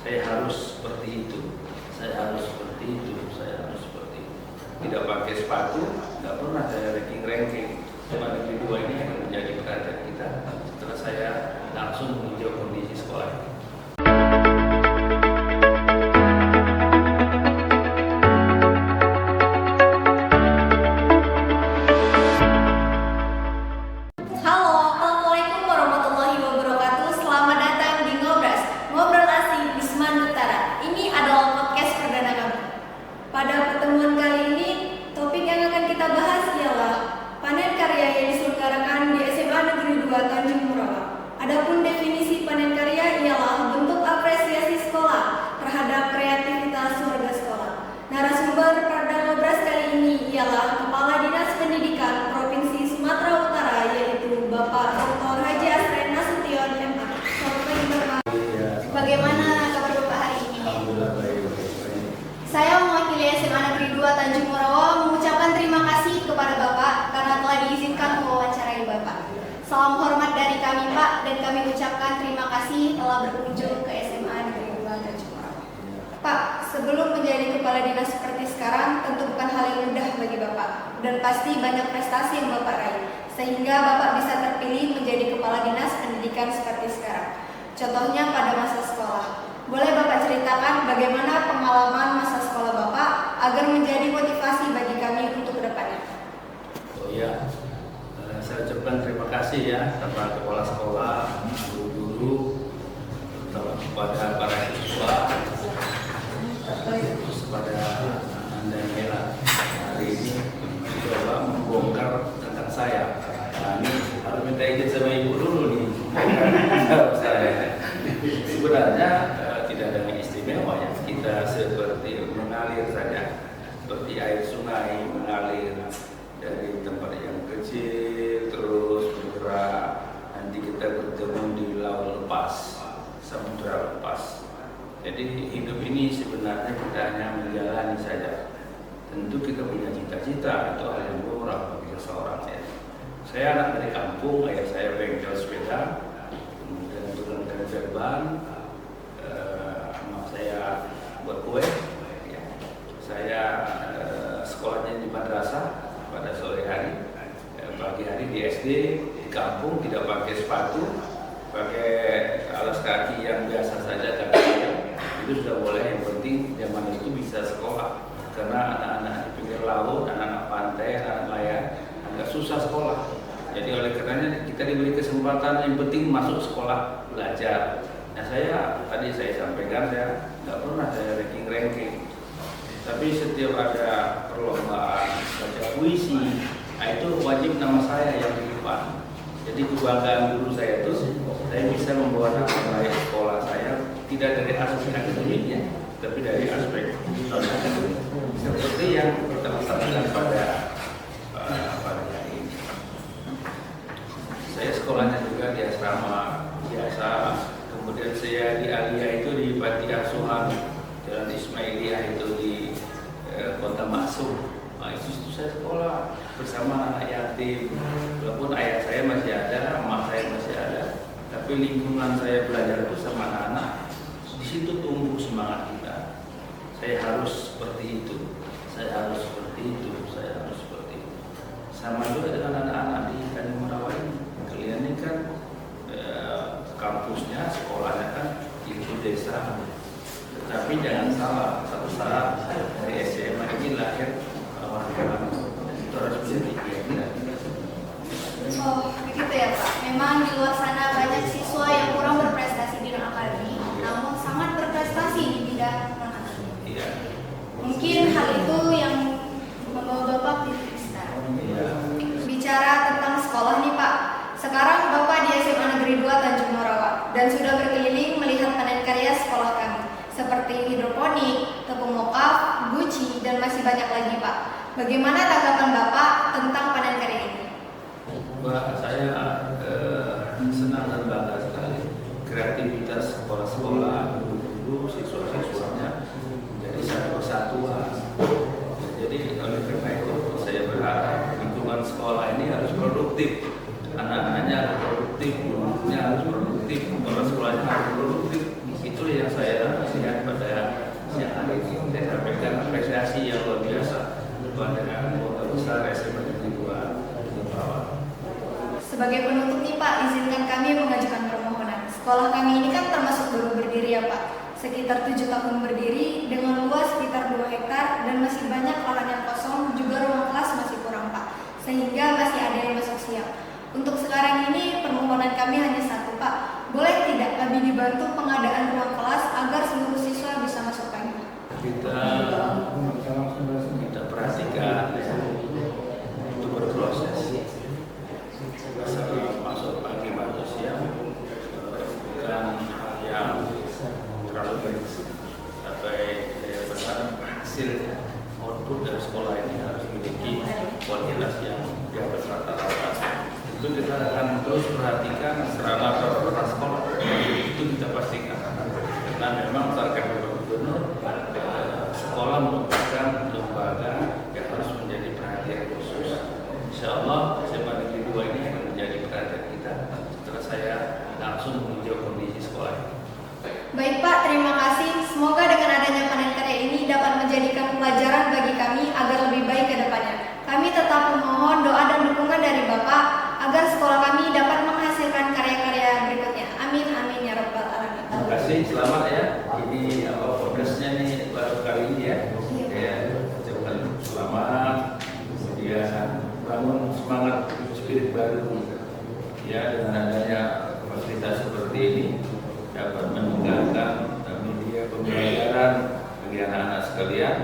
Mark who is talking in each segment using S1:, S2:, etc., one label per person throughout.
S1: saya harus seperti itu, saya harus seperti itu, saya harus seperti itu. Tidak pakai sepatu, nggak pernah saya ranking-ranking. Cuma negeri 2 ini yang menjadi perhatian kita setelah saya langsung meninjau kondisi sekolah ini.
S2: Pada pertemuan kali ini, topik yang akan kita bahas ialah panen karya yang diselenggarakan di SMA Negeri 2 Tanjung Morawa. Adapun definisi panen karya ialah bentuk apresiasi sekolah terhadap kreativitas warga sekolah. Narasumber pada ngobras kali ini ialah Kepala Dinas Pendidikan Provinsi Sumatera Utara, yaitu Bapak Dr. Haji Asren Nasution MA. Selamat pagi Bapak. Bagaimana kabar Bapak hari ini?
S1: Alhamdulillah baik.
S2: Saya mewakili SMA Negeri 2 Tanjung Morawa mengucapkan terima kasih kepada Bapak karena telah diizinkan mewawancarai Bapak. Salam hormat dari kami Pak, dan kami ucapkan terima kasih telah berkunjung ke SMA Negeri 2 Tanjung Morawa. Pak, sebelum menjadi kepala dinas seperti sekarang tentu bukan hal yang mudah bagi Bapak, dan pasti banyak prestasi yang Bapak raih, sehingga Bapak bisa terpilih menjadi kepala dinas pendidikan seperti sekarang. Contohnya pada masa sekolah. Boleh Bapak ceritakan bagaimana pengalaman masa sekolah Bapak agar menjadi motivasi bagi kami untuk kedepannya?
S1: Oh ya, saya ucapkan terima kasih ya kepada kepala sekolah, guru-guru, kepada para siswa, terus kepada Anda yang Mela. Hari ini coba membongkar tentang saya. Nah, ini harus minta izin sama ibu dulu nih. Saya sebenarnya tidak ada yang istimewa ya, kita seperti mengalir saja, seperti air sungai mengalir dari tempat yang kecil terus bergerak, nanti kita bertemu di laut lepas, samudra lepas. Jadi hidup ini sebenarnya kita hanya menjalani saja. Tentu kita punya cita-cita, itu hal yang lumrah bagi seseorang ya. Saya anak dari kampung, ayah saya bengkel sepeda, kemudian turun kerja ban. Saya buat kue, ya. Saya sekolahnya di madrasah pada sore hari, pagi hari di SD, di kampung tidak pakai sepatu, pakai alas kaki yang biasa saja, itu sudah boleh. Yang penting zaman itu bisa sekolah, karena anak-anak di pinggir laut, anak-anak pantai, anak nelayan agak susah sekolah. Jadi oleh karenanya kita diberi kesempatan, yang penting masuk sekolah belajar. Nah tadi saya sampaikan, saya nggak pernah saya ranking-ranking, tapi setiap ada perlombaan baca puisi, nah itu wajib nama saya yang di depan. Jadi kebanggaan guru saya itu, saya bisa membawa nama baik sekolah saya, tidak dari aspek akademiknya, tapi dari aspek akademik. Seperti yang kita lakukan pada hari ini. Saya sekolahnya juga di asrama biasa. Kemudian saya di Alia itu di Panti Asuhan Jalan Ismailiyah itu di Kota Maksum. Nah, itu saya sekolah bersama anak yatim. Walaupun ayah saya masih ada, emak saya masih ada, tapi lingkungan saya belajar itu sama anak-anak. Di situ tumbuh semangat kita. Saya harus seperti itu, saya harus seperti itu, saya harus seperti itu. Sama juga dengan anak-anak di Tanjung Morawa ini. Kalian ini kan kampusnya, sekolahnya kan itu desa, tetapi jangan salah, satu saat dari SMA ini lahir orang-orang itu harus bisa dipilih.
S2: Oh, begitu ya Pak. Memang di luar sana banyak siswa yang kurang berprestasi di non-akademik, namun sangat berprestasi di bidang non-akademik.
S1: Iya.
S2: Mungkin hal itu yang membawa Bapak di sekarang.
S1: Iya.
S2: Bicara tentang sekolah nih Pak, sekarang Bapak di SMA Negeri 2 Tanjung Morawa dan sudah berkeliling melihat panen karya sekolah kami seperti hidroponik, tepung mokaf, guci, dan masih banyak lagi Pak. Bagaimana tanggapan Bapak tentang panen karya ini?
S1: Mbak, saya senang dan bangga sekali kreativitas sekolah-sekolah, guru-guru, siswa-siswanya menjadi satu kesatuan. Jadi oleh karena itu saya berharap lingkungan sekolah ini harus produktif, anak-anaknya harus produktif, gurunya harus produktif, kepala sekolahnya harus produktif. Itu yang saya
S2: Sebagai penutup nih Pak, izinkan kami mengajukan permohonan. Sekolah kami ini kan termasuk baru berdiri ya Pak, sekitar 7 tahun berdiri dengan luas sekitar 2 hektar dan masih banyak lahan yang kosong, juga ruang kelas masih kurang Pak, sehingga masih ada yang masuk siang. Untuk sekarang ini permohonan kami hanya satu Pak, boleh tidak kami dibantu pengadaan ruang kelas agar seluruh siswa bisa masuk pagi?
S1: Kita perhatikan itu berproses. Masalah masuk pagi masuk siang bukan hal yang terlalu baik, tapi saya berharap hasil output dari sekolah ini harus memiliki kualitas yang di atas rata-rata. Itu kita akan terus perhatikan sarana prasarana sekolah, itu kita pastikan karena memang target Bapak Gubernur, sekolah merupakan lembaga yang harus menjadi perhatian khusus. Insya Allah SMA Negeri 2 ini akan menjadi perhatian kita setelah saya langsung meninjau kondisi sekolah.
S2: Baik Pak, terima kasih. Semoga dengan adanya panen karya ini dapat menjadikan pelajaran bagi kami agar lebih baik ke depannya. Kami tetap memohon doa dan dukungan dari Bapak agar sekolah kami dapat menghasilkan karya-karya berikutnya. Amin, amin ya Rabbal Alamin.
S1: Terima kasih, selamat ya. Ini progresnya nih baru kali ini ya. Ya, ucapkan selamat. Kemudian bangun semangat spirit baru. Ya, dengan adanya fasilitas seperti ini dapat meningkatkan media pembelajaran bagi anak-anak sekalian.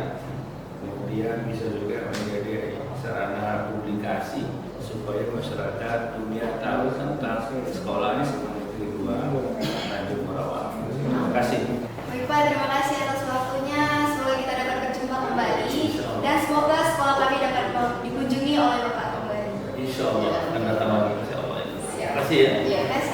S1: Kemudian bisa juga menjadi sarana publikasi supaya masyarakat dunia tahu tentang sekolah SMA Negeri 2 Tanjung Morawa. Terima kasih.
S2: Baik Pak, terima kasih atas waktunya. Semoga kita dapat berjumpa kembali dan semoga sekolah kami dapat dikunjungi oleh Bapak kembali.
S1: Insya Allah akan datang lagi. Insya Allah. Terima kasih ya.
S2: Terima kasih.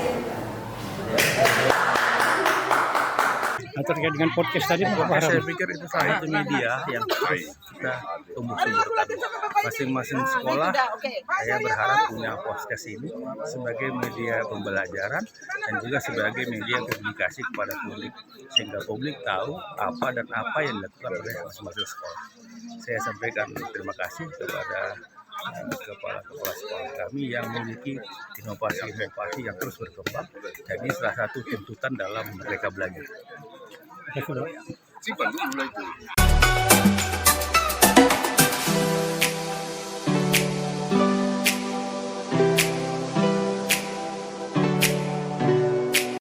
S3: Terkait dengan podcast tadi,
S4: Saya pikir itu salah satu media yang harus kita tumbuh suburkan. Masing-masing sekolah, saya berharap punya podcast ini sebagai media pembelajaran dan juga sebagai media komunikasi kepada publik, sehingga publik tahu apa dan apa yang dilakukan oleh masing-masing sekolah. Saya sampaikan terima kasih kepada kepala-kepala sekolah kami yang memiliki inovasi-inovasi yang terus berkembang. Jadi salah satu tuntutan dalam mereka belajar.
S3: Terima kasih.